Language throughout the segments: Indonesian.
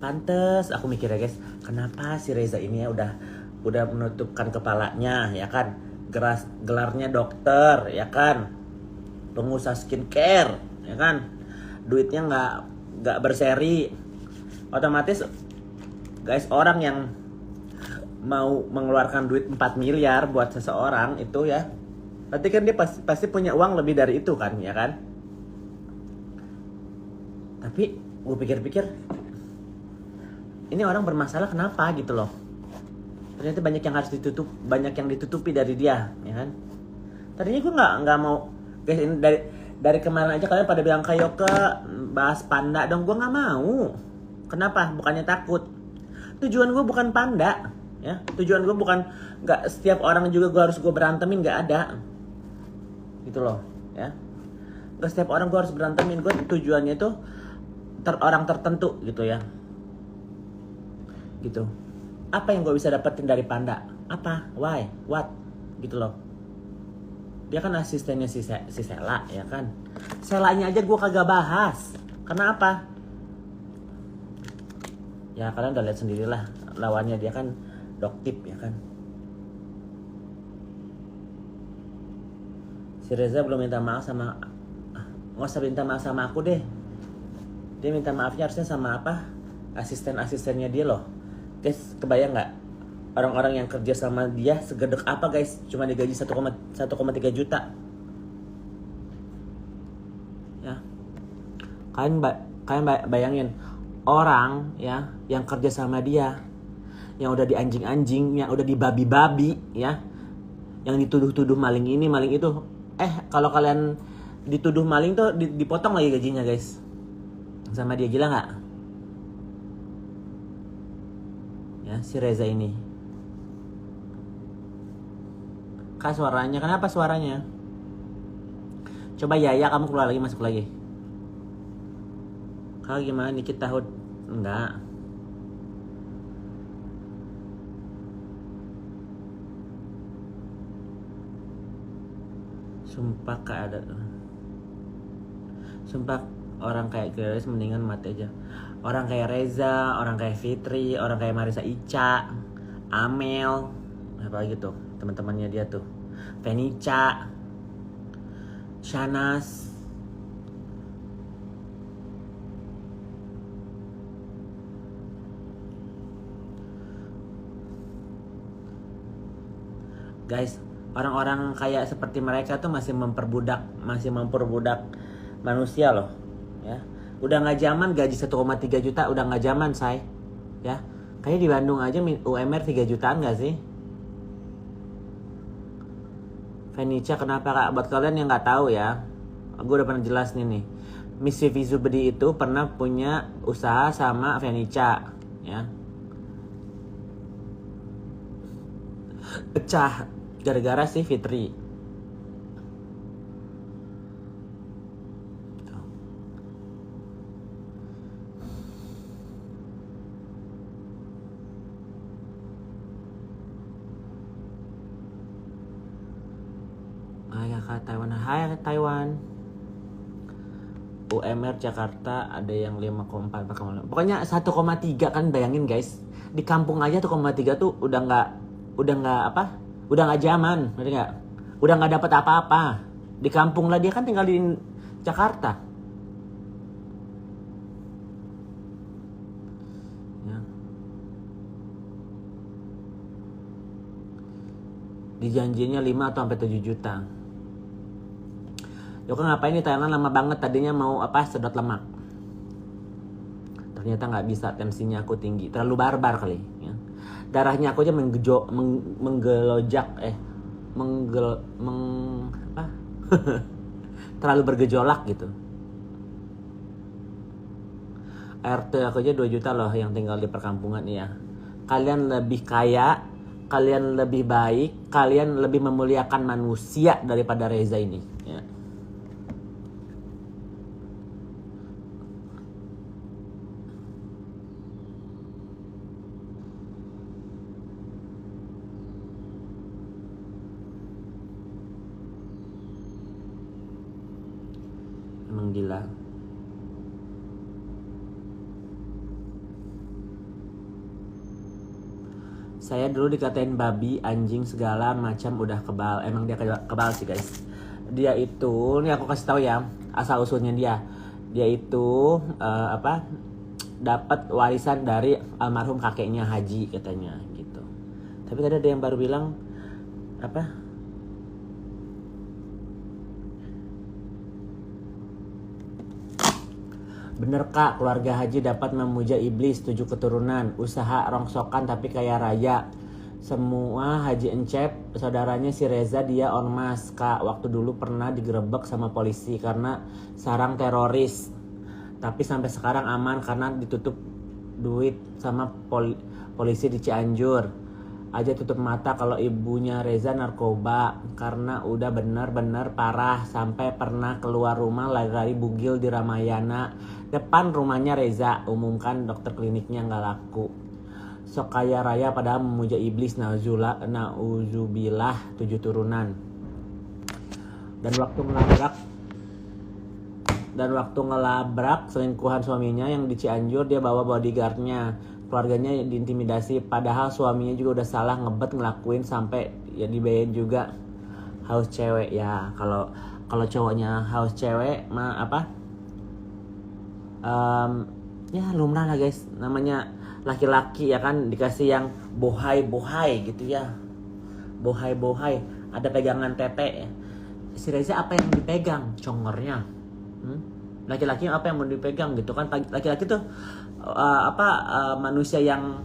Pantes aku mikirnya guys, kenapa si Reza ini ya udah menutupkan kepalanya ya kan, gelarnya dokter ya kan, pengusaha skincare ya kan, duitnya nggak berseri, otomatis guys orang yang mau mengeluarkan duit 4 miliar buat seseorang itu ya, berarti kan dia pasti punya uang lebih dari itu kan ya kan. Tapi gue pikir-pikir, ini orang bermasalah kenapa gitu loh. Ternyata banyak yang ditutupi dari dia, ya kan. Tadinya gue nggak mau, guys, ini dari kemarin aja kalian pada bilang kayak ke bahas panda dong, gue nggak mau. Kenapa? Bukannya takut. Tujuan gue bukan panda, ya. Tujuan gue bukan nggak setiap orang juga gue berantemin, nggak ada. Gitu loh, ya. Nggak setiap orang gue harus berantemin. Gue tujuannya itu orang tertentu gitu ya. Gitu. Apa yang gue bisa dapetin dari panda? Apa? Why? What? Gitu loh. Dia kan asistennya si Sela ya kan. Selanya aja gue kagak bahas. Kenapa? Ya kalian udah lihat sendirilah. Lawannya dia kan Doktip ya kan. Si Reza belum minta maaf sama, nggak usah minta maaf sama aku deh. Dia minta maafnya harusnya sama apa? Asisten-asistennya dia loh. Guys, kebayang nggak orang-orang yang kerja sama dia segedek apa guys? Cuma digaji 1,3 juta. Ya. Kalian bayangin orang ya yang kerja sama dia, yang udah di anjing-anjing, yang udah di babi-babi ya, yang dituduh-tuduh maling ini, maling itu. Kalau kalian dituduh maling tuh dipotong lagi gajinya guys. Sama dia, gila nggak? Ya, si Reza ini. Kak suaranya, kenapa suaranya? Coba Yaya kamu keluar lagi, masuk lagi. Kak gimana Nikit tahun? Enggak. Sumpah Kak ada. Sumpah orang kayak Grace mendingan mati aja. Orang kayak Reza, orang kayak Fitri, orang kayak Marisa Ica, Amel, apa gitu, teman-temannya dia tuh, Fenica, Shanas. Guys, orang-orang kayak seperti mereka tuh masih memperbudak manusia loh, ya. Udah nggak zaman gaji 1,3 juta, udah nggak zaman say, ya. Kayaknya di Bandung aja UMR 3 jutaan nggak sih? Fenica kenapa Kak? Buat kalian yang nggak tahu ya, gue udah pernah jelas nih. Miss Vivi Zubedi itu pernah punya usaha sama Fenica, ya. Pecah gara-gara si Fitri. Hai Taiwan. UMR Jakarta ada yang 5,4 pokoknya 1,3 kan, bayangin guys. Di kampung aja 1,3 tuh udah nggak zaman, ngerti nggak? Udah nggak dapat apa-apa. Di kampung lah, dia kan tinggal di Jakarta. Ya. Dijanjinya 5 atau sampai 7 juta. Yoko ngapain di Thailand lama banget, tadinya mau sedot lemak. Ternyata nggak bisa, tensinya aku tinggi, terlalu barbar kali. Ya. Darahnya aku aja terlalu bergejolak gitu. RT aku aja 2 juta loh yang tinggal di perkampungan ya. Kalian lebih kaya, kalian lebih baik, kalian lebih memuliakan manusia daripada Reza ini. Ya. Emang gila. Saya dulu dikatain babi, anjing segala macam udah kebal. Emang dia kebal sih guys. Dia itu, nih aku kasih tahu ya asal usulnya dia. Dia itu dapat warisan dari almarhum kakeknya Haji katanya gitu. Tapi tadi ada yang baru bilang apa? Bener kak, keluarga Haji dapat memuja iblis 7 keturunan, usaha rongsokan tapi kaya raya. Semua Haji Encep, saudaranya si Reza dia ormas kak. Waktu dulu pernah digerebek sama polisi karena sarang teroris. Tapi sampai sekarang aman karena ditutup duit sama polisi di Cianjur. Aja tutup mata kalau ibunya Reza narkoba karena udah bener-bener parah sampai pernah keluar rumah lari-lari bugil di Ramayana depan rumahnya Reza, umumkan dokter kliniknya nggak laku. Sok kaya raya padahal memuja iblis, nauzubillah 7 turunan. Dan waktu ngelabrak selingkuhan suaminya yang di Cianjur, dia bawa bodyguardnya. Keluarganya diintimidasi, padahal suaminya juga udah salah ngebet ngelakuin sampai ya dibayain juga. Haus cewek ya, kalau cowoknya haus cewek mah ya lumrah lah guys, namanya laki-laki ya kan, dikasih yang bohai gitu ya, bohai ada pegangan tete. Si Reza apa yang dipegang? Congornya. Laki-laki apa yang mau dipegang gitu kan? Laki-laki tuh manusia yang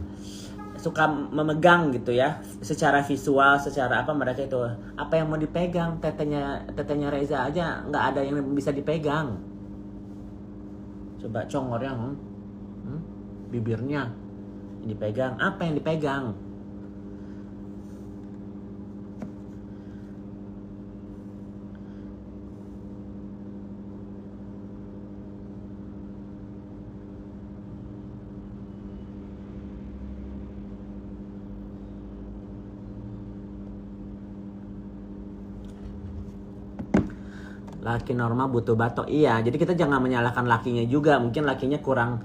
suka memegang gitu ya, secara visual, secara apa, mereka itu apa yang mau dipegang. Tetenya Reza aja nggak ada yang bisa dipegang. Coba congornya, bibirnya dipegang, apa yang dipegang? Laki normal butuh batok. Iya, jadi kita jangan menyalahkan lakinya juga. Mungkin lakinya kurang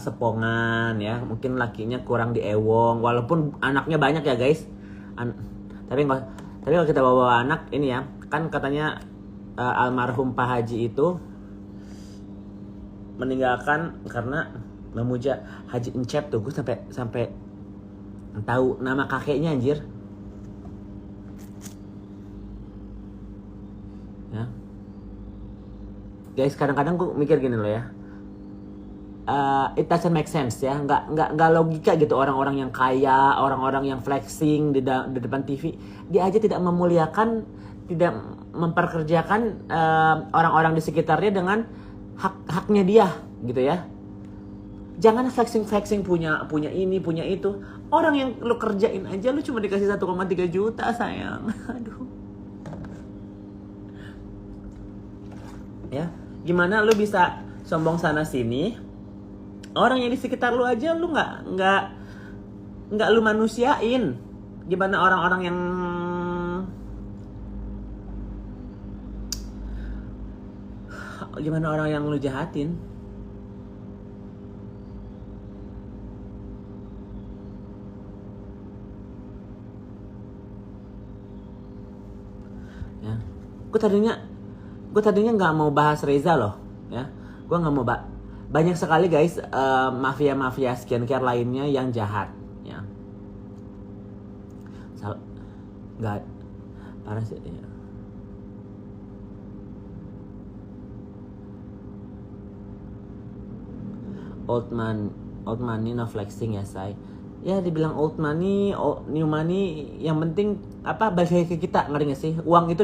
sepongan ya. Mungkin lakinya kurang diewong. Walaupun anaknya banyak ya guys. Tapi kalau kita bawa anak ini ya, kan katanya almarhum Pak Haji itu meninggalkan karena memuja Haji Encep tuh. Gue sampai tahu nama kakeknya anjir. Ya. Guys, kadang-kadang gue mikir gini loh ya, it doesn't make sense ya, nggak logika gitu. Orang-orang yang kaya, orang-orang yang flexing di depan TV, dia aja tidak memuliakan, tidak memperkerjakan orang-orang di sekitarnya dengan haknya dia gitu ya. Jangan flexing punya ini punya itu. Orang yang lu kerjain aja lu cuma dikasih 1,3 juta sayang. Aduh. Ya. Gimana lu bisa sombong sana sini? Orang yang di sekitar lu aja lu nggak lu manusiain. Gimana orang-orang yang lu jahatin? Ya. Gue tadinya nggak mau bahas Reza loh, ya. Gue nggak mau banyak sekali guys mafia skincare lainnya yang jahat, ya. Nggak parah sih. Ya. Old money no flexing ya say. Ya dibilang old money, new money, yang penting balik lagi ke kita, ngerti gak sih? Uang itu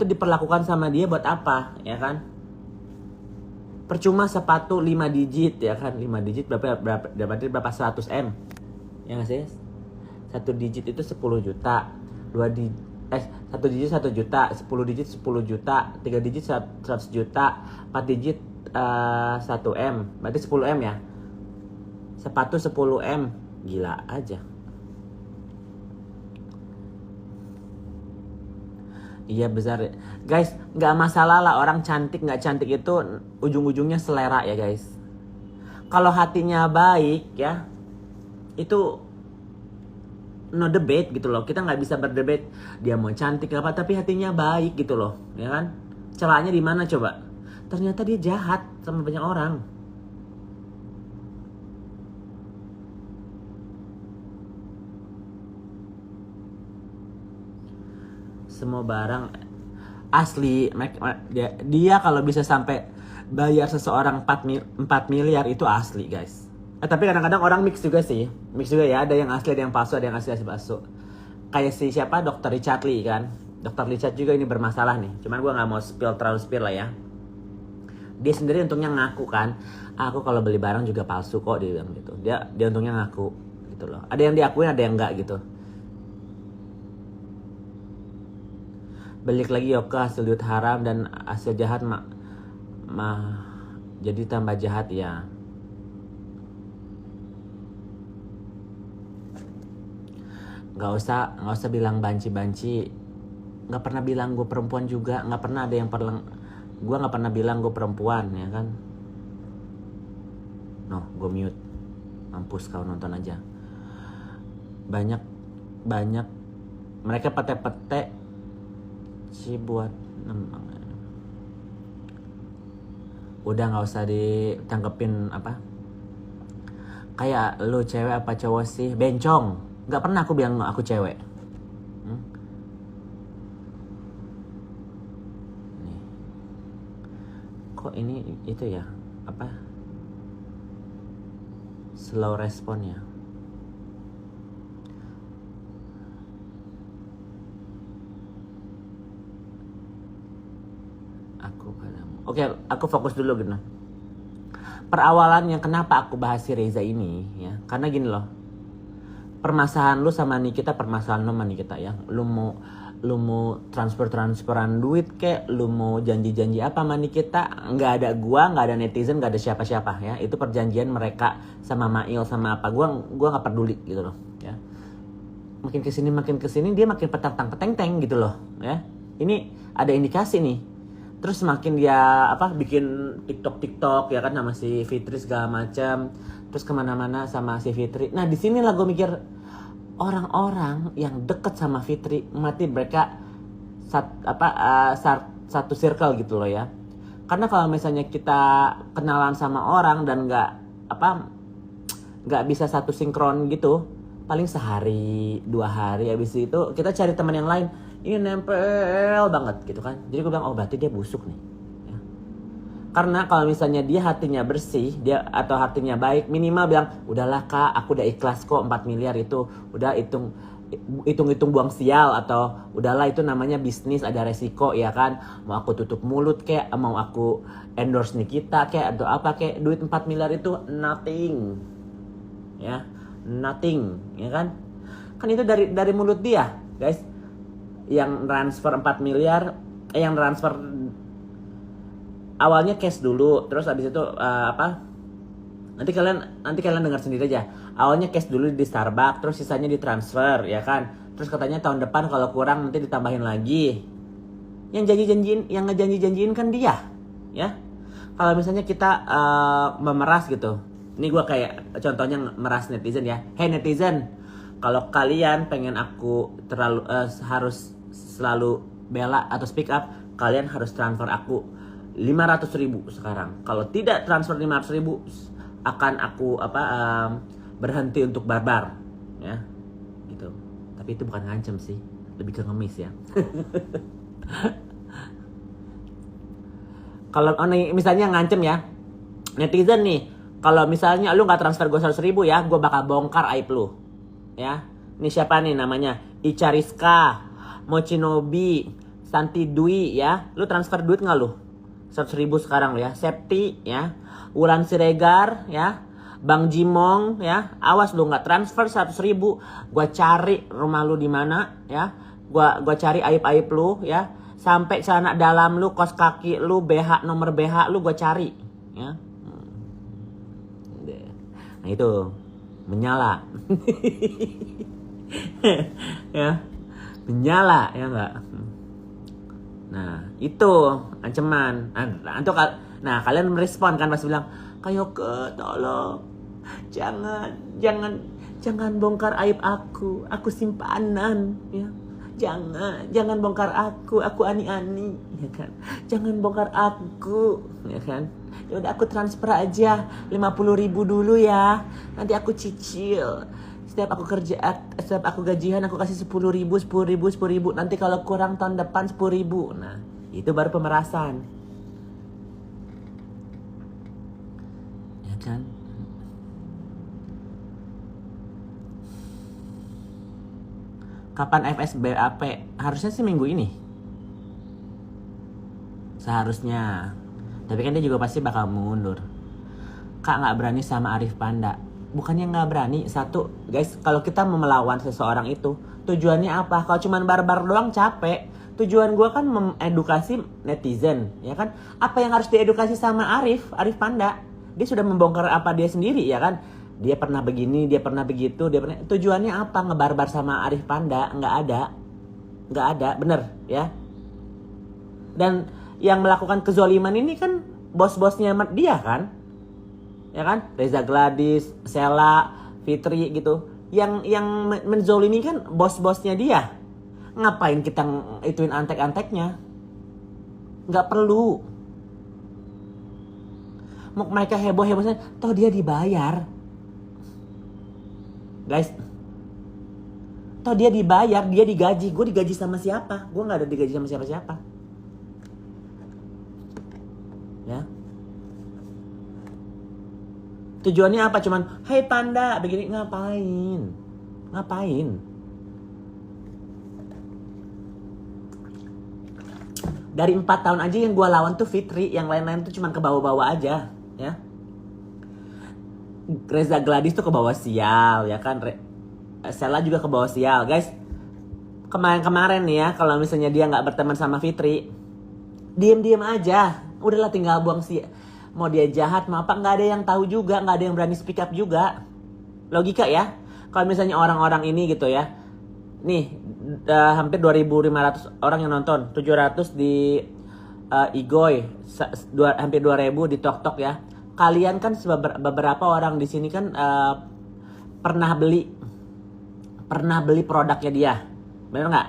diperlakukan sama dia buat apa, ya kan? Percuma sepatu 5 digit, ya kan? 5 digit berapa 100 M, ya gak sih? 1 digit itu 10 juta, 1 digit 1 juta, 10 digit 10 juta, 3 digit 100 juta, 4 digit 1 M, berarti 10 M ya? Sepatu 10 M, gila aja. Iya besar guys, nggak masalah lah orang cantik nggak cantik itu ujung-ujungnya selera ya guys. Kalau hatinya baik ya, itu no debate gitu loh. Kita nggak bisa berdebat dia mau cantik apa, tapi hatinya baik gitu loh, ya kan? Celahnya di mana coba? Ternyata dia jahat sama banyak orang. Semua barang asli, dia kalau bisa sampai bayar seseorang 4 miliar itu asli guys. Tapi kadang-kadang orang mix juga sih, mix juga ya, ada yang asli, ada yang palsu, ada yang asli palsu. Kayak si siapa, Dr. Richard Lee kan. Dr. Richard juga ini bermasalah nih, cuman gue nggak mau terlalu spill lah ya. Dia sendiri untungnya ngaku kan, aku kalau beli barang juga palsu kok, dia bilang gitu. Dia untungnya ngaku gitu loh. Ada yang diakuin, ada yang enggak gitu. Balik lagi Yoka, hasil duit haram dan hasil jahat jadi tambah jahat ya. Nggak usah bilang banci. Nggak pernah bilang gue perempuan juga, nggak pernah ada yang gue nggak pernah bilang gue perempuan ya kan. No, gue mute. Mampus kau, nonton aja. Banyak mereka pete-pete sih buat udah nggak usah ditangkepin apa kayak lu cewek apa cowok sih, bencong. Nggak pernah aku bilang aku cewek. Nih. Kok ini itu ya apa slow respon ya. Oke, aku fokus dulu gitu. Perawalannya kenapa aku bahas si Reza ini ya? Karena gini loh. Permasalahan lu sama Nikita, permasalahan lu sama Nikita ya. Lu mau transferan duit kek, lu mau janji-janji apa sama Nikita, nggak ada gua, nggak ada netizen, nggak ada siapa-siapa ya. Itu perjanjian mereka sama Mail sama apa. Gua nggak peduli gitu loh ya. Makin kesini dia makin petang-peteng gitu loh ya. Ini ada indikasi nih. Terus semakin dia bikin TikTok ya kan sama si Fitri segala macam, terus kemana-mana sama si Fitri. Nah di sinilah gue mikir orang-orang yang deket sama Fitri mati mereka satu circle gitu loh ya. Karena kalau misalnya kita kenalan sama orang dan nggak bisa satu sinkron gitu, paling sehari 2 hari, habis itu kita cari teman yang lain. Ini nempel banget gitu kan. Jadi gue bilang, oh berarti dia busuk nih ya. Karena kalau misalnya dia hatinya bersih, dia atau hatinya baik, minimal bilang, udahlah kak, aku udah ikhlas kok 4 miliar itu. Udah hitung buang sial. Atau udahlah itu namanya bisnis, ada resiko ya kan. Mau aku tutup mulut kayak, mau aku endorse Nikita kayak, atau apa kayak, duit 4 miliar itu nothing ya. Nothing ya kan. Kan itu dari mulut dia guys. Yang transfer 4 miliar, yang transfer awalnya cash dulu, terus habis itu nanti kalian dengar sendiri aja. Awalnya cash dulu di Starbucks, terus sisanya ditransfer ya kan. Terus katanya tahun depan kalau kurang nanti ditambahin lagi. Yang ngejanji-janjiin kan dia ya. Kalau misalnya kita memeras gitu. Ini gue kayak contohnya meras netizen ya. Hey netizen, kalau kalian pengen aku harus selalu bela atau speak up, kalian harus transfer aku 500.000 sekarang. Kalau tidak transfer 500.000, akan aku berhenti untuk barbar, ya, gitu. Tapi itu bukan ngancem sih, lebih ke ngemis ya. Kalau misalnya ngancem ya, netizen nih, kalau misalnya lu nggak transfer gue 100.000 ya, gue bakal bongkar aib lu. Ya, ini siapa nih namanya? Ica Rizka, Mochinobi, Santi Dwi ya. Lu transfer duit nggak lu? 100.000 sekarang lu ya. Septi ya, Wulan Siregar ya, Bang Jimong ya. Awas lu nggak transfer 100.000, gua cari rumah lu di mana ya. Gua cari aib-aib lu ya. Sampai celana dalam lu, kos kaki lu, BH, nomor BH lu gua cari ya. Nah itu menyala. Ya, menyala ya enggak. Nah itu ancaman. Nah kalian merespon kan pas bilang, kayo ke tolong Jangan bongkar aib aku simpanan ya. Jangan bongkar aku ani-ani ya kan. Jangan bongkar aku ya kan. Ya udah aku transfer aja 50.000 dulu ya. Nanti aku cicil. Setiap aku gajian aku kasih 10.000. Nanti kalau kurang tahun depan 10.000. Nah, itu baru pemerasan. Ya kan? Kapan FSBAP? Harusnya sih minggu ini. Seharusnya. Tapi kan dia juga pasti bakal mundur. Kak nggak berani sama Arif Panda. Bukannya nggak berani. Satu, guys, kalau kita mau melawan seseorang itu, tujuannya apa? Kalau cuma barbar doang capek. Tujuan gue kan mengedukasi netizen, ya kan? Apa yang harus diedukasi sama Arif Panda? Dia sudah membongkar apa dia sendiri, ya kan? Dia pernah begini, dia pernah begitu, tujuannya apa? Ngebarbar sama Arif Panda? Nggak ada, bener, ya? Dan yang melakukan kezoliman ini kan bos-bosnya dia kan? Ya kan? Reza Gladys, Sela, Fitri gitu. Yang menzolimi kan bos-bosnya dia. Ngapain kita ituin antek-anteknya? Nggak perlu. Mereka heboh-hebohnya, toh dia dibayar. Guys, toh dia dibayar, dia digaji. Gue digaji sama siapa? Gue nggak ada digaji sama siapa-siapa. Ya. Tujuannya apa? Cuman, hai Panda, begini. Ngapain? Dari 4 tahun aja yang gue lawan tuh Fitri, yang lain-lain tuh cuman ke bawah-bawah aja, ya. Reza Gladys tuh ke bawah sial, ya kan. Sela juga ke bawah sial, guys. Kemarin nih ya, kalau misalnya dia nggak berteman sama Fitri, diem aja. Udahlah tinggal buang mau dia jahat mau apa, nggak ada yang tahu juga, nggak ada yang berani speak up juga. Logika ya. Kalau misalnya orang-orang ini gitu ya, nih hampir 2.500 orang yang nonton, 700 di Igoy, hampir 2.000 di TokTok ya. Kalian kan beberapa orang di sini kan pernah beli produknya dia, bener nggak?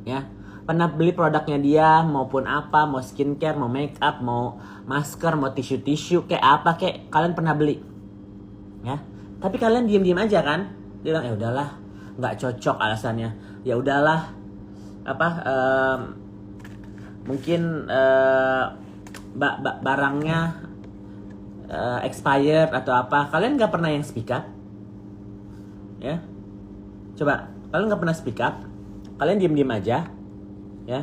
Ya, pernah beli produknya dia, maupun apa, mau skincare, mau make up, mau masker, mau tisu kayak apa kayak, kalian pernah beli, ya. Tapi kalian diem aja kan, bilang ya udahlah, nggak cocok alasannya, ya udahlah, mungkin barangnya expired atau apa. Kalian nggak pernah yang speak up, ya. Coba, kalian nggak pernah speak up, kalian diem aja, ya.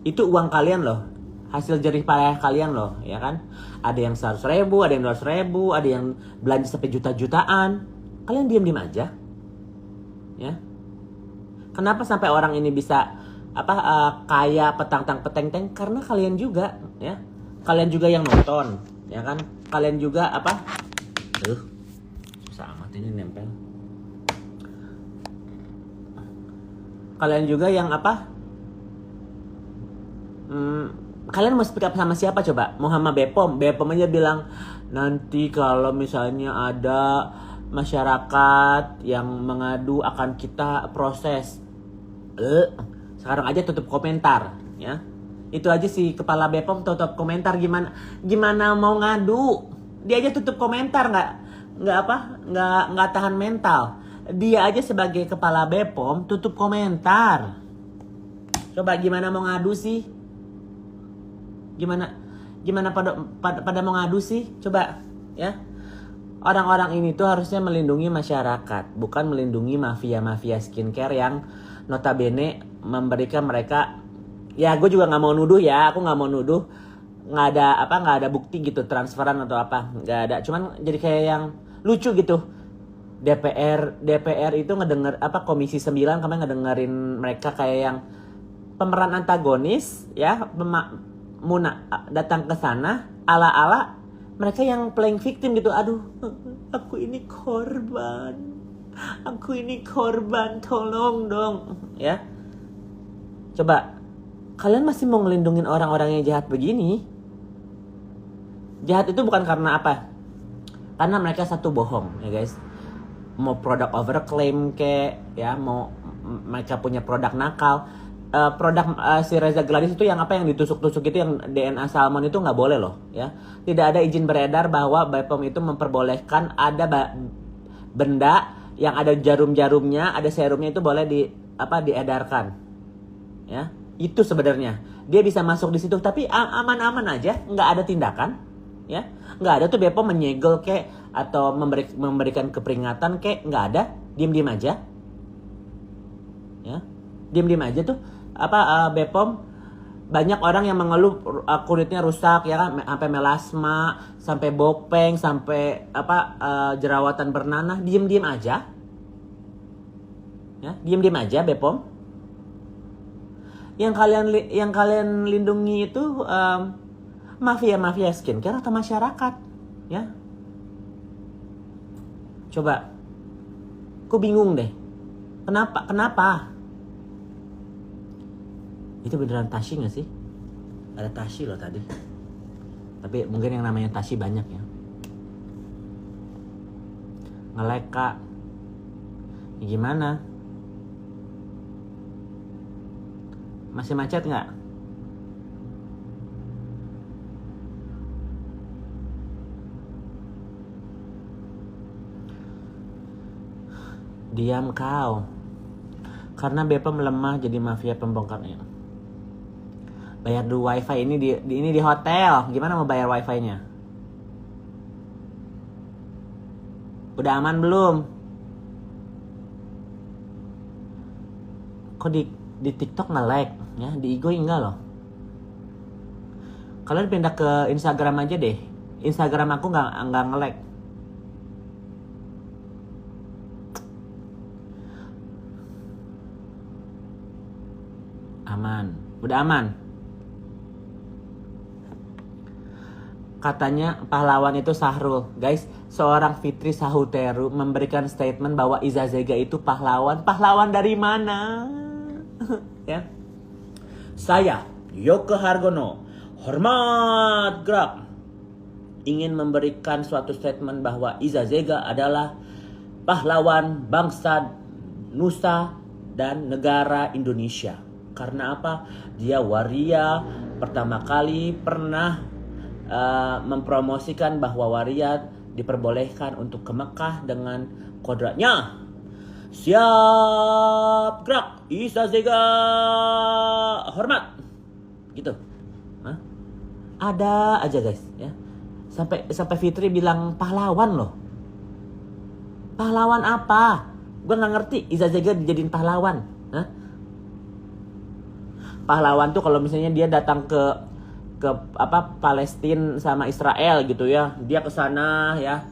Itu uang kalian loh, hasil jerih payah kalian loh, ya kan. Ada yang 100.000, ada yang 200.000, ada yang belanja sampai juta-jutaan. Kalian diem aja, ya. Kenapa sampai orang ini bisa kaya petang-peteng? Karena kalian juga, ya. Kalian juga yang nonton, ya kan. Kalian juga susah amat ini nempel. Kalian juga yang kalian mau speak up sama siapa coba? Mau sama Bepom aja bilang, nanti kalau misalnya ada masyarakat yang mengadu akan kita proses. Sekarang aja tutup komentar, ya. Itu aja sih kepala Bepom tutup komentar, gimana mau ngadu? Dia aja tutup komentar, nggak tahan mental. Dia aja sebagai kepala Bepom tutup komentar. Coba gimana mau ngadu sih? Gimana pada mau ngadu sih? Coba, ya. Orang-orang ini tuh harusnya melindungi masyarakat, bukan melindungi mafia skincare yang notabene memberikan mereka, ya gue juga nggak mau nuduh ya, aku nggak mau nuduh, nggak ada bukti gitu transferan atau apa, nggak ada. Cuman jadi kayak yang lucu gitu. DPR itu ngedenger Komisi 9 kemarin ngedengerin mereka kayak yang pemeran antagonis, ya, Muna datang ke sana ala-ala mereka yang playing victim gitu. Aduh, aku ini korban, tolong dong, ya. Coba, kalian masih mau ngelindungin orang-orang yang jahat begini? Jahat itu bukan karena apa? Karena mereka satu bohong ya guys. Mau produk overclaim ya, mau mereka punya produk nakal. Produk si Reza Gladys itu yang yang ditusuk-tusuk itu, yang DNA salmon itu nggak boleh loh ya. Tidak ada izin beredar bahwa BPOM itu memperbolehkan ada benda yang ada jarum-jarumnya, ada serumnya itu boleh diedarkan ya. Itu sebenarnya dia bisa masuk di situ, tapi aman-aman aja, nggak ada tindakan ya. Nggak ada tuh BPOM menyegel atau memberikan keperingatan nggak ada. Diem-diem aja ya, diem-diem aja tuh BPOM. Banyak orang yang mengeluh kulitnya rusak ya kan, sampai melasma, sampai bopeng, sampai jerawatan bernanah. Diem-diem aja ya, diem-diem aja BPOM. Yang kalian lindungi itu mafia skincare atau masyarakat ya. Coba, aku bingung deh, kenapa? Itu beneran Tashi gak sih? Ada Tashi loh tadi. Tapi mungkin yang namanya Tashi banyak ya. Nge-lag kak. Ya gimana? Masih macet gak? Diam kau. Karena BPOM melemah jadi mafia pembongkarnya. Bayar dulu wifi ini di hotel. Gimana mau bayar wifi-nya? Udah aman belum? Kok di TikTok nge-lag ya, di Igo enggak loh. Kalian pindah ke Instagram aja deh. Instagram aku nggak nge-lag. Aman. Udah aman. Katanya pahlawan itu Sahrul. Guys, seorang Fitri Sahuteru memberikan statement bahwa Iza Zega itu pahlawan. Pahlawan dari mana? Ya. Saya, Yoke Hargono, hormat gerak, ingin memberikan suatu statement bahwa Iza Zega adalah pahlawan bangsa, nusa, dan negara Indonesia. Karena apa? Dia waria pertama kali pernah mempromosikan bahwa waria diperbolehkan untuk ke Mekah dengan kodratnya. Siap gerak, Iza Zega hormat. Gitu. Hah? Ada aja guys ya. Sampai Fitri bilang pahlawan loh. Pahlawan apa? Gue nggak ngerti Iza Zega dijadiin pahlawan. Hah? Pahlawan tuh kalau misalnya dia datang ke Palestina sama Israel gitu ya, dia ke sana ya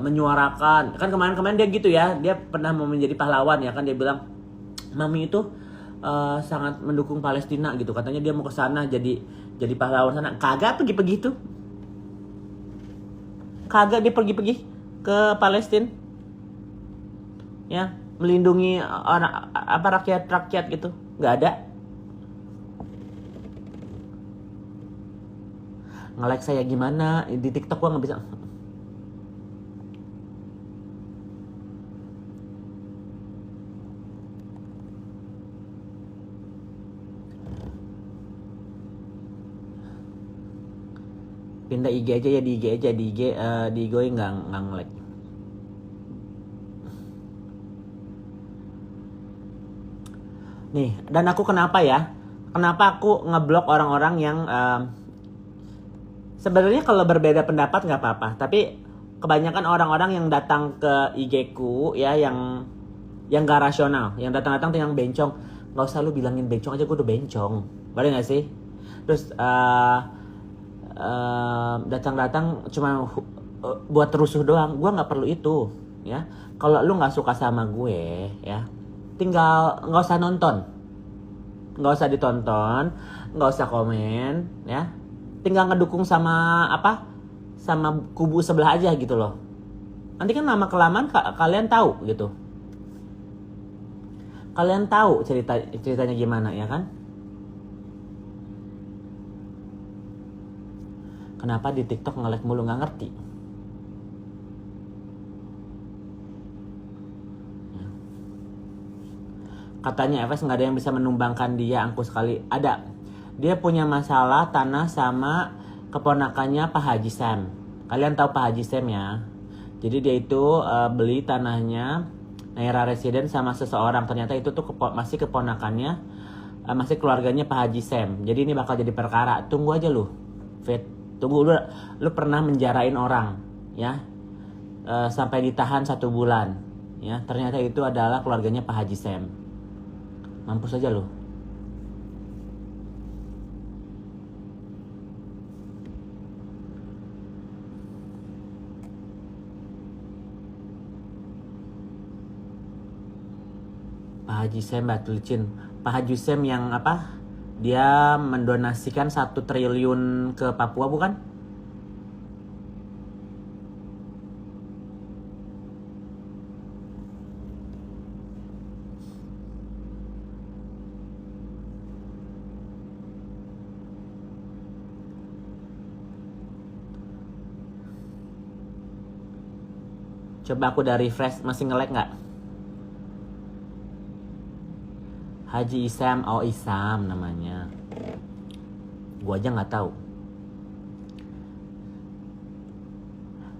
menyuarakan. Kan kemarin dia gitu ya, dia pernah mau menjadi pahlawan ya kan, dia bilang mami itu sangat mendukung Palestina gitu, katanya dia mau ke sana jadi pahlawan sana. Kagak pergi tuh, kagak dia pergi ke Palestina ya, melindungi orang rakyat gitu, nggak ada. Nge-like saya gimana di TikTok gua nggak bisa. Pindah IG aja ya, di IG aja, di IG nggak nge-like. Nih, dan aku kenapa aku ngeblok orang-orang yang sebenarnya kalau berbeda pendapat nggak apa-apa, tapi kebanyakan orang-orang yang datang ke IG ku ya, yang gak rasional, yang datang-datang tuh yang bencong. Nggak usah lu bilangin bencong aja, gue udah bencong, bener nggak sih? Terus datang-datang cuma buat terusuh doang. Gue nggak perlu itu ya. Kalau lu nggak suka sama gue ya, tinggal nggak usah nonton, nggak usah ditonton, nggak usah komen ya, tinggal ngedukung sama kubu sebelah aja gitu loh. Nanti kan lama kelamaan kalian tahu gitu, kalian tahu ceritanya gimana ya kan. Kenapa di TikTok nge-lag mulu, nggak ngerti. Katanya FS nggak ada yang bisa menumbangkan dia, angkuh sekali. Ada. Dia punya masalah tanah sama keponakannya Pak Haji Sam. Kalian tahu Pak Haji Sam ya? Jadi dia itu beli tanahnya Naira Residen sama seseorang. Ternyata itu tuh masih keponakannya, masih keluarganya Pak Haji Sam. Jadi ini bakal jadi perkara. Tunggu aja lu, Fit. Tunggu lu pernah menjarain orang, ya, sampai ditahan 1 bulan, ya. Ternyata itu adalah keluarganya Pak Haji Sam. Mampus aja lu. Pak Haji Sam batu licin. Pak Haji Sam yang apa? Dia mendonasikan 1 triliun ke Papua bukan? Coba aku dari refresh, masih nge-lag nggak? Haji Isam, oh Isam namanya. Gua aja nggak tahu.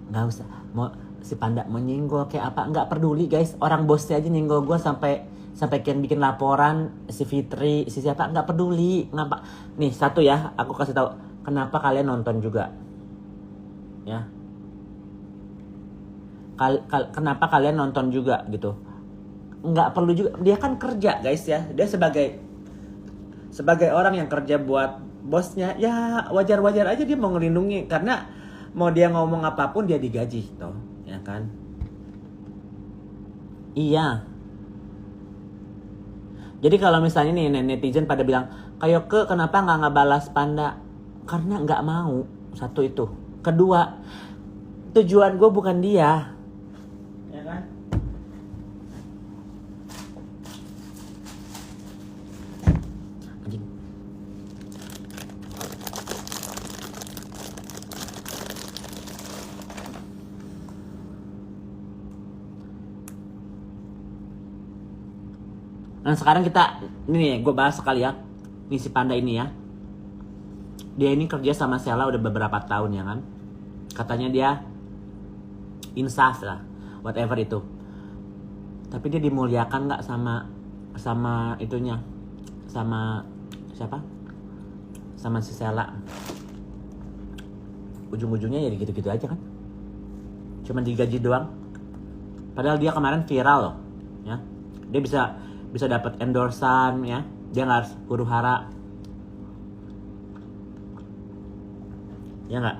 Nggak usah, mau si Panda mau nyinggol kayak apa? Nggak peduli guys. Orang bosnya aja nyinggol gua sampai kian bikin laporan, si Fitri, si siapa, nggak peduli. Ngapa? Nih satu ya, aku kasih tahu. Kenapa kalian nonton juga? Ya. Kenapa kalian nonton juga gitu? Nggak perlu juga, dia kan kerja guys ya, dia sebagai orang yang kerja buat bosnya, ya wajar-wajar aja dia mau ngelindungi, karena mau dia ngomong apapun dia digaji toh, ya kan? Iya. Jadi kalau misalnya nih netizen pada bilang, kayak kenapa nggak ngebalas Panda? Karena nggak mau, satu itu. Kedua, tujuan gue bukan dia. Nah sekarang kita, ini nih gue bahas sekali ya, ini si Panda ini ya. Dia ini kerja sama Sheila udah beberapa tahun ya kan. Katanya dia insaf lah, whatever itu. Tapi dia dimuliakan gak sama itunya, sama siapa? Sama si Sheila. Ujung-ujungnya ya gitu-gitu aja kan. Cuma digaji doang. Padahal dia kemarin viral loh, ya. Dia bisa dapat endorsan ya, dia nggak harus huru hara, ya nggak?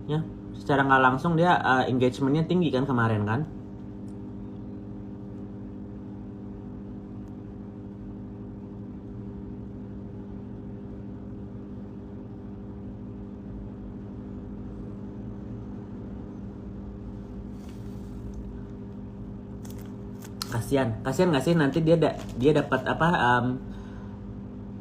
Ya, secara nggak langsung dia engagementnya tinggi kan kemarin kan. Kasian nggak sih nanti dia dapat apa,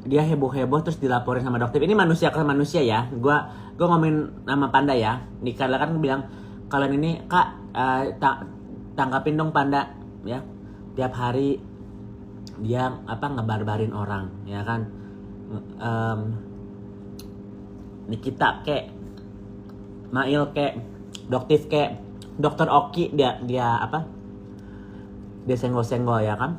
dia heboh terus dilaporin sama dokter. Ini manusia ke manusia ya. Gua ngomongin nama Panda ya. Nih kalian kan bilang kalian ini Kak, tanggapin dong Panda ya. Tiap hari dia apa ngebarbarin orang ya kan. Nikita kek, Mail kek, Doktif kek, Dokter Oki dia apa? Dia senggol-senggol ya kan.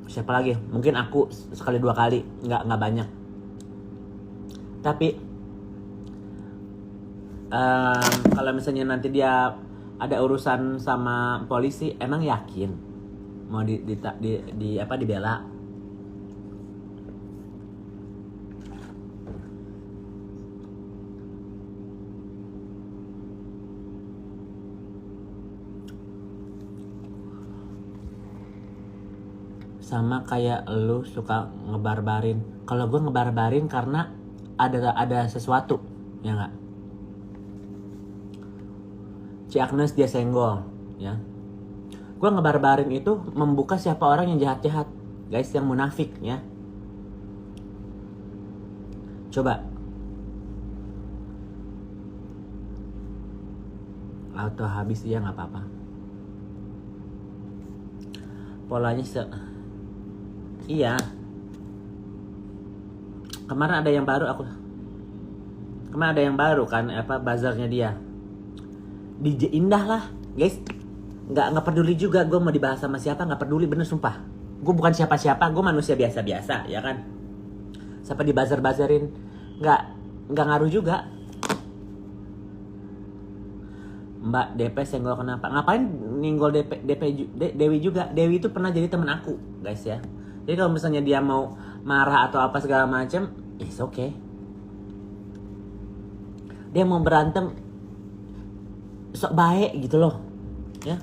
Siapa lagi? Mungkin aku sekali 2 kali, nggak banyak. Tapi kalau misalnya nanti dia ada urusan sama polisi, emang yakin mau dibela? Sama kayak lu suka ngebarbarin. Kalau gue ngebarbarin karena ada sesuatu, ya nggak? Si Agnes dia senggol, ya. Gue ngebarbarin itu membuka siapa orang yang jahat-jahat, guys, yang munafik ya. Coba auto habis dia nggak apa-apa. Polanya iya. Kemarin ada yang baru kan bazarnya dia. DJ Indah lah, guys. Nggak peduli juga gue mau dibahas sama siapa, nggak peduli, bener sumpah. Gue bukan siapa-siapa, gue manusia biasa-biasa, ya kan. Siapa dibazar-bazarin, nggak ngaruh juga. Mbak DP senggol kenapa? Ngapain ninggol Dewi juga? Dewi itu pernah jadi temen aku, guys ya. Jadi kalau misalnya dia mau marah atau apa segala macam, it's okay. Dia mau berantem, sok baik gitu loh, ya.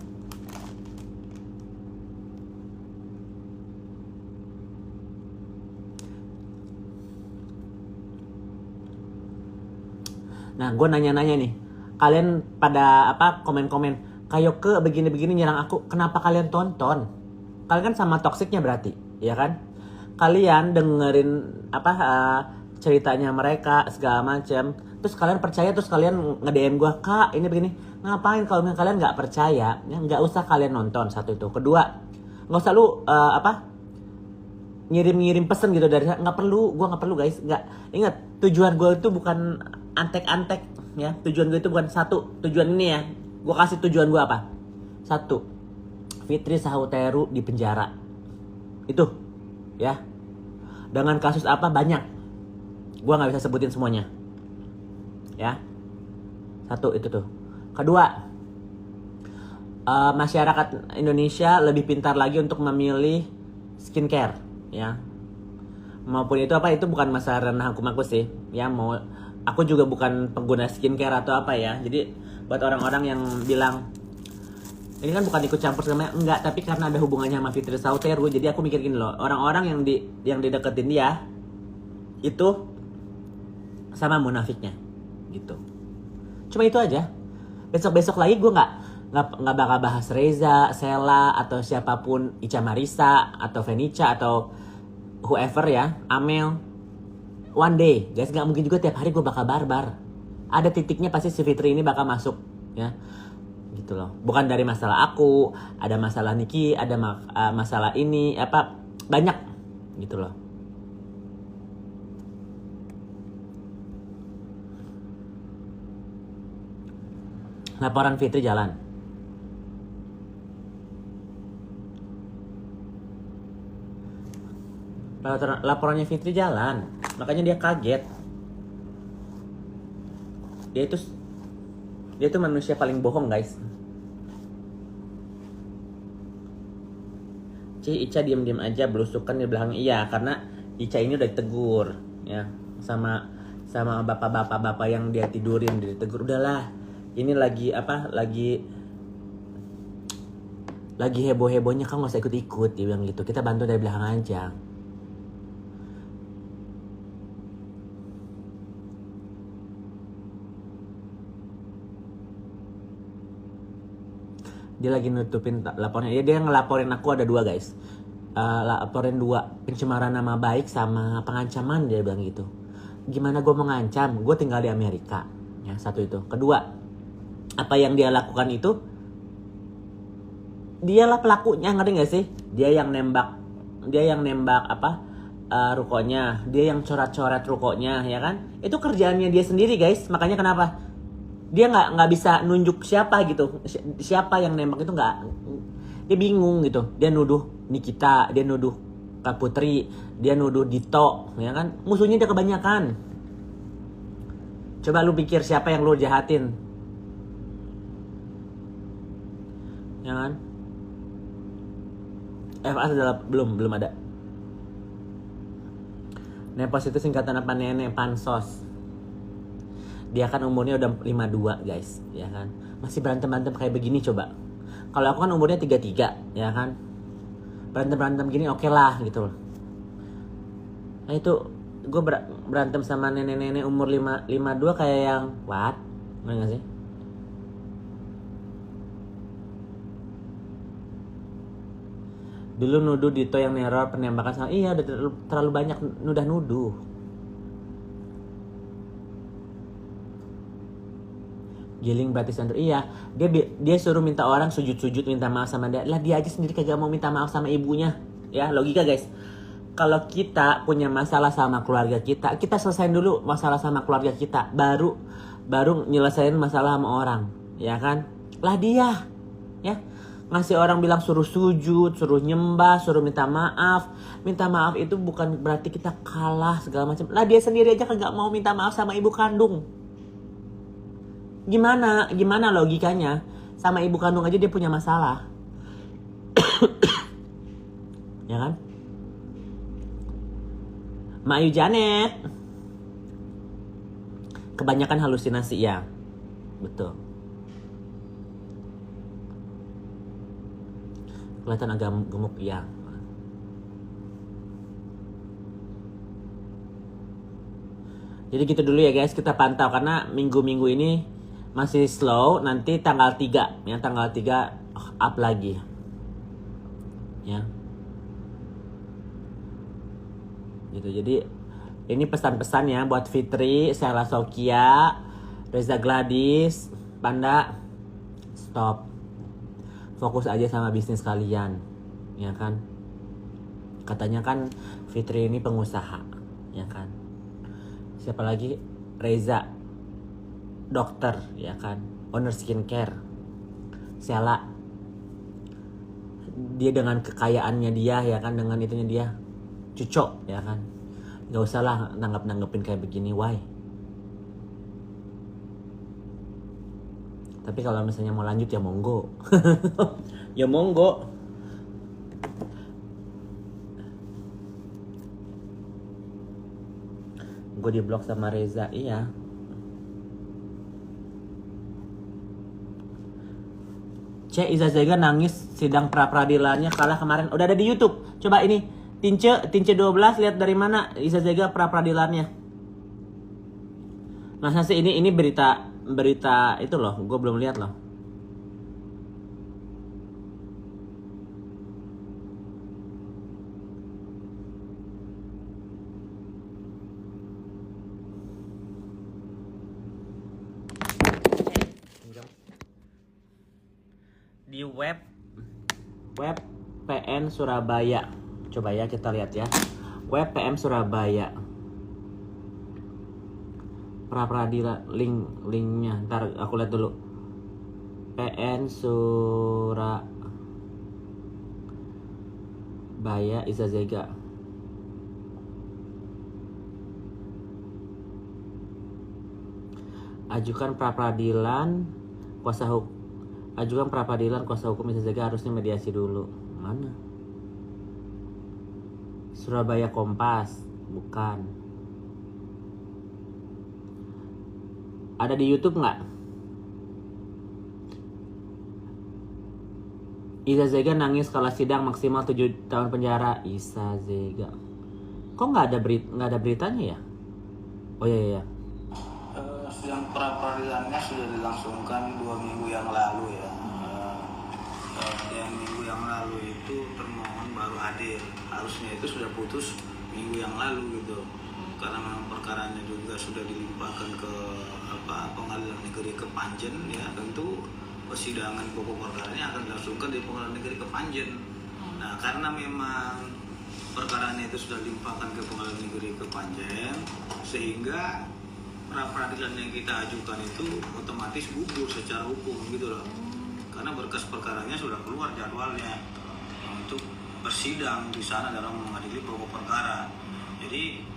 Nah, gue nanya-nanya nih, kalian pada komen-komen, Kayoke begini-begini nyerang aku, kenapa kalian tonton? Kalian kan sama toksiknya berarti, ya kan? Kalian dengerin ceritanya mereka segala macam, terus kalian percaya, terus kalian nge-DM gue, Kak ini begini. Ngapain kalau kalian nggak percaya? Ya, nggak usah kalian nonton. Satu itu. Kedua, nggak usah lu ngirim pesan gitu dari saya. Nggak perlu, gue nggak perlu guys. Nggak, ingat tujuan gue itu bukan antek-antek ya. Tujuan gue itu bukan satu. Tujuan ini ya. Gue kasih tujuan gue apa? Satu, Fitri Sahuteru di penjara. Itu ya. Dengan kasus apa banyak. Gue nggak bisa sebutin semuanya. Ya. Satu itu tuh. Kedua, masyarakat Indonesia lebih pintar lagi untuk memilih skincare, ya. Maupun itu itu bukan masalah ranah hukum aku sih, ya. Aku juga bukan pengguna skincare atau apa ya. Jadi buat orang-orang yang bilang ini kan bukan ikut campur sama enggak, tapi karena ada hubungannya sama Fitri Sahuteru, jadi aku mikir gini loh, orang-orang yang dideketin dia itu sama munafiknya, gitu. Cuma itu aja. Besok lagi gue nggak bakal bahas Reza, Sela atau siapapun, Ica Marisa atau Venica atau whoever ya, Amel. One day, guys, nggak mungkin juga tiap hari gue bakal barbar. Ada titiknya pasti si Fitri ini bakal masuk, ya, gitu loh. Bukan dari masalah aku, ada masalah Niki, ada masalah ini, banyak, gitu loh. Laporan Fitri jalan. Laporannya Fitri jalan. Makanya dia kaget. Dia itu manusia paling bohong, guys. Ica diam-diam aja, belusukan di belakang. Iya, karena Ica ini udah ditegur, ya, sama bapak-bapak yang dia tidurin, dia ditegur. Udahlah. Ini lagi heboh-hebohnya, kan nggak usah ikut-ikut, dia bilang gitu. Kita bantu dari belakang aja. Dia lagi nutupin laporannya. Dia ngelaporin aku ada 2 guys. Laporin 2, pencemaran nama baik sama pengancaman, dia bilang gitu. Gimana gue mengancam? Gue tinggal di Amerika, ya, satu itu. Kedua, apa yang dia lakukan itu, dialah pelakunya, ngerti gak sih? Dia yang nembak rukonya, dia yang coret-coret rukonya, ya kan? Itu kerjaannya dia sendiri, guys. Makanya kenapa dia nggak bisa nunjuk siapa gitu, siapa yang nembak itu nggak, dia bingung gitu. Dia nuduh Nikita, dia nuduh Kak Putri, dia nuduh Dito, ya kan? Musuhnya dia kebanyakan. Coba lu pikir siapa yang lu jahatin, ya kan? FA adalah belum ada. Nepos itu singkatan apa? Nenek pansos. Dia kan umurnya udah 52 guys, ya kan? Masih berantem-berantem kayak begini coba. Kalau aku kan umurnya 33, ya kan? Berantem-berantem gini oke lah gitu loh. Nah itu gue berantem sama nenek-nenek umur 52 kayak yang what? Ngerti gak sih? Dulu nuduh Dito yang neror penembakan sama iya udah terlalu banyak nuduh. Giling berarti Sandro iya dia suruh minta orang sujud minta maaf sama dia lah, dia aja sendiri kagak mau minta maaf sama ibunya. Ya logika guys, kalau kita punya masalah sama keluarga kita selesain dulu masalah sama keluarga kita, baru nyelesain masalah sama orang, ya kan? Lah dia ya ngasih orang bilang suruh sujud, suruh nyembah, suruh minta maaf. Minta maaf itu bukan berarti kita kalah segala macam. Lah dia sendiri aja kagak mau minta maaf sama ibu kandung. Gimana logikanya? Sama ibu kandung aja dia punya masalah. Ya kan? Mayu Janet. Kebanyakan halusinasi ya. Betul. Kelihatan agak gemuk ya. Jadi gitu dulu ya guys, kita pantau karena minggu-minggu ini masih slow. Nanti tanggal 3 ya, tanggal 3 up lagi. Ya. Gitu. Jadi ini pesan-pesan ya buat Fitri, Sheila Sokia, Reza Gladys, Panda. Stop. Fokus aja sama bisnis kalian, ya kan? Katanya kan Fitri ini pengusaha, ya kan? Siapa lagi? Reza, dokter, ya kan? Owner skincare. Sheila, dia dengan kekayaannya dia, ya kan? Dengan itunya dia, cucok, ya kan? Gak usah lah nanggepin kayak begini, why? Tapi kalau misalnya mau lanjut ya monggo. Ya monggo. Gue diblok sama Reza, iya. Iza Zega nangis sidang pra-peradilannya kalah kemarin. Udah ada di YouTube. Coba ini Tince 12 lihat dari mana Iza Zega pra-peradilannya. Masa sih ini berita itu loh, gue belum lihat loh. Di web PN Surabaya. Coba ya kita lihat ya. Web PM Surabaya. Pra-peradilan linknya ntar aku lihat dulu. PN Surabaya Iza Zega. Ajukan pra-peradilan kuasa hukum Iza Zega harusnya mediasi dulu. Mana? Surabaya Kompas, bukan. Ada di YouTube nggak? Iza Zega nangis kalau sidang maksimal 7 tahun penjara. Iza Zega. Kok nggak ada beritanya ya? Oh iya. Sidang pra-peradilannya sudah dilangsungkan 2 minggu yang lalu ya. Yang minggu yang lalu itu termohon baru hadir. Harusnya itu sudah putus minggu yang lalu gitu. Karena memang perkaranya juga sudah dilimpahkan ke Pengadilan Negeri Kepanjen ya, tentu persidangan pokok perkaranya akan dilangsungkan di Pengadilan Negeri Kepanjen. Nah, karena memang perkaranya itu sudah dilimpahkan ke Pengadilan Negeri Kepanjen, sehingga pra-peradilan yang kita ajukan itu otomatis gugur secara hukum gitu loh. Karena berkas perkaranya sudah keluar jadwalnya untuk bersidang di sana dalam mengadili pokok perkara. Jadi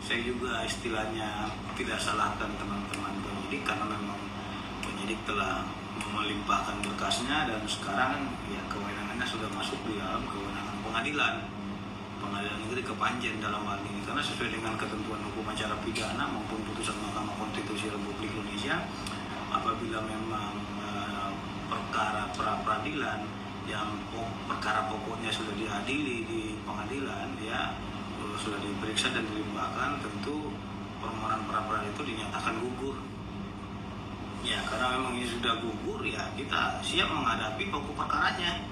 saya juga istilahnya tidak salahkan teman-teman penyidik karena memang penyidik telah melimpahkan berkasnya dan sekarang ya kewenangannya sudah masuk di dalam kewenangan Pengadilan Negeri Kepanjen dalam hal ini, karena sesuai dengan ketentuan hukum acara pidana maupun putusan Mahkamah Konstitusi Republik Indonesia, apabila memang perkara pra-peradilan yang perkara pokoknya sudah diadili di pengadilan ya sudah diperiksa dan dilimpahkan, tentu permohonan pra-peradilan itu dinyatakan gugur. Ya, karena memang ini sudah gugur ya kita siap menghadapi pokok perkaranya.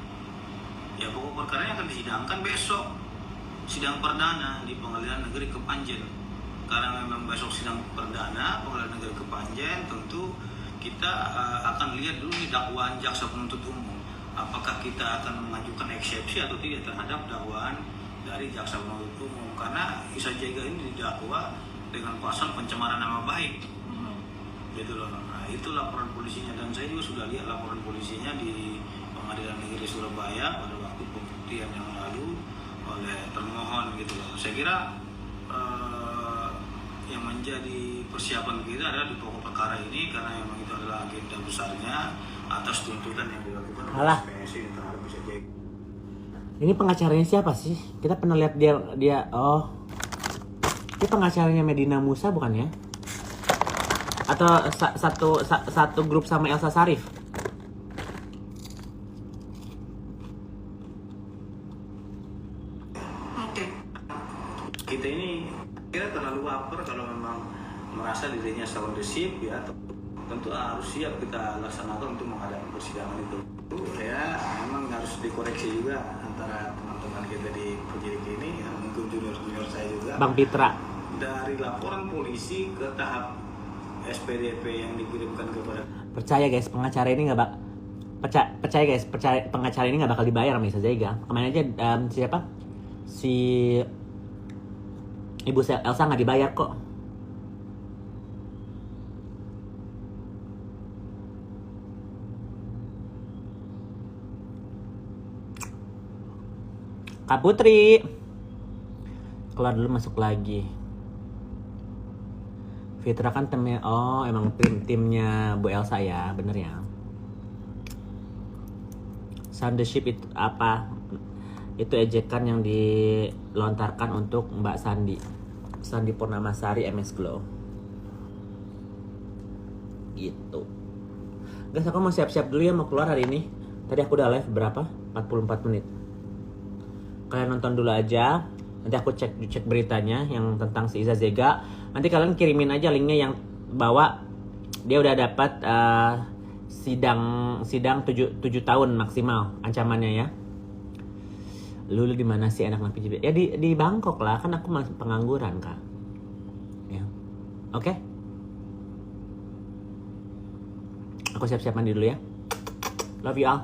Ya pokok perkaranya akan disidangkan besok, sidang perdana di Pengadilan Negeri Kepanjen. Karena memang besok sidang perdana Pengadilan Negeri Kepanjen, tentu kita akan lihat dulu nih dakwaan jaksa penuntut umum. Apakah kita akan mengajukan eksepsi atau tidak terhadap dakwaan dari jaksa penuntut umum? Karena Isa Jega ini didakwa dengan pasal pencemaran nama baik, gitu loh. Nah, itu laporan polisinya, dan saya juga sudah lihat laporan polisinya di Pengadilan Negeri Surabaya pada waktu pembuktian yang lalu oleh termohon, gitu loh. Saya kira yang menjadi persiapan kita adalah di pokok perkara ini, karena memang itu adalah agenda besarnya atas tuntutan yang dilakukan oleh PSI terhadap Isa Jega. Ini pengacaranya siapa sih? Kita pernah lihat dia oh. Ini pengacaranya Medina Musa bukan ya? Atau satu grup sama Elsa Sarif? Kita ini kira terlalu baper kalau memang merasa dirinya sound the ship ya. Tentu harus siap kita laksanakan untuk menghadapi persidangan itu. Ya memang harus dikoreksi juga antara teman-teman kita di penyidik ini, ya, mungkin junior saya juga. Bang Pitra. Dari laporan polisi ke tahap SPDP yang dikirimkan kepada. Percaya guys, pengacara ini nggak percaya guys, pengacara ini nggak bakal dibayar sama Isa Jega. Kemarin aja siapa? Si Ibu Elsa nggak dibayar kok. Kak Putri keluar dulu, masuk lagi. Fitra kan timnya, oh emang timnya Bu Elsa ya, bener ya. Sound the ship itu apa? Itu ejekan yang dilontarkan untuk Mbak Sandi Purnamasari MS Glow. Gitu. Guys, aku mau siap-siap dulu ya, mau keluar hari ini. Tadi aku udah live berapa? 44 menit. Kalian nonton dulu aja. Nanti aku cek beritanya yang tentang si Isa Jega. Nanti kalian kirimin aja linknya yang bawa dia udah dapat sidang 7 tahun maksimal ancamannya ya. Lu di mana sih anak PJB? Ya di Bangkok lah, kan aku masih pengangguran Kak. Ya. Oke. Aku siap-siap mandi dulu ya. Love you all.